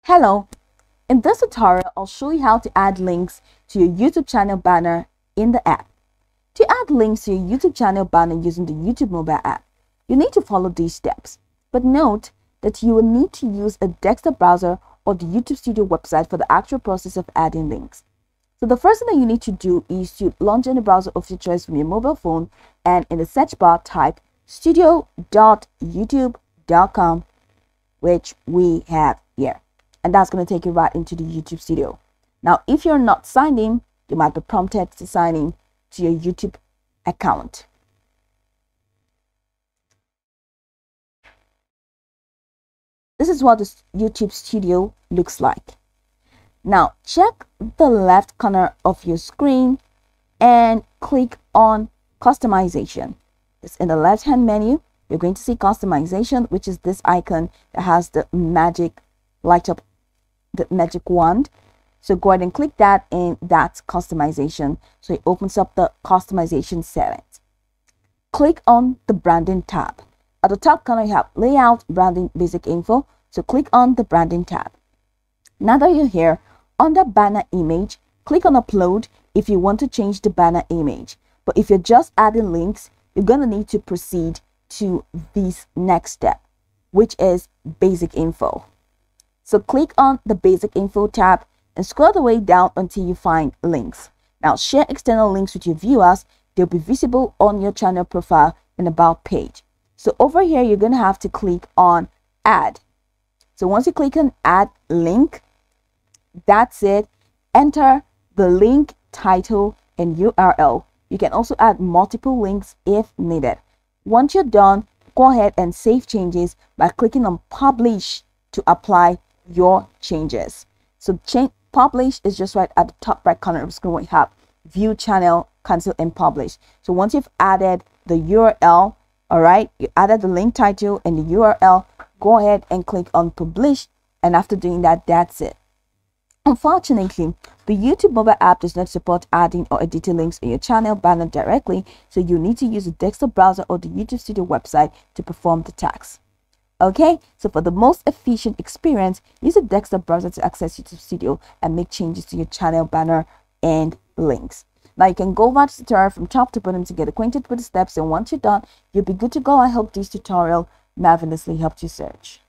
Hello, in this tutorial, I'll show you how to add links to your YouTube channel banner in the app. To add links to your YouTube channel banner using the YouTube mobile app, you need to follow these steps. But note that you will need to use a desktop browser or the YouTube Studio website for the actual process of adding links. So the first thing that you need to do is to launch any browser of your choice from your mobile phone, and in the search bar type studio.youtube.com, which we have here. And that's going to take you right into the YouTube Studio. Now, if you're not signed in, you might be prompted to sign in to your YouTube account. This is what the YouTube Studio looks like. Now, check the left corner of your screen and click on Customization. It's in the left-hand menu. You're going to see Customization, which is this icon that has the magic light up, the magic wand. So go ahead and click that, and that's Customization. So it opens up the customization settings. Click on the Branding tab. At the top corner, you have Layout, Branding, Basic Info. So click on the Branding tab. Now that you're here, under Banner Image, click on Upload if you want to change the banner image. But if you're just adding links, you're going to need to proceed to this next step, which is Basic Info. So click on the Basic Info tab and scroll the way down until you find links. Now, share external links with your viewers. They'll be visible on your channel profile and About page. So over here, you're going to have to click on Add. So once you click on Add Link, that's it. Enter the link title and URL. You can also add multiple links if needed. Once you're done, go ahead and save changes by clicking on Publish to apply your changes. So Publish is just right at the top right corner of the screen where you have View Channel, Cancel, and Publish. So once you've added the URL, all right, you added the link title and the URL, go ahead and click on Publish. And after doing that, that's it. Unfortunately, the YouTube mobile app does not support adding or editing links on your channel banner directly, so you need to use a desktop browser or the YouTube Studio website to perform the task. Okay, so for the most efficient experience, use a desktop browser to access YouTube Studio and make changes to your channel banner and links. Now, you can go watch the tutorial from top to bottom to get acquainted with the steps, and once you're done, you'll be good to go. I hope this tutorial marvelously helped you search.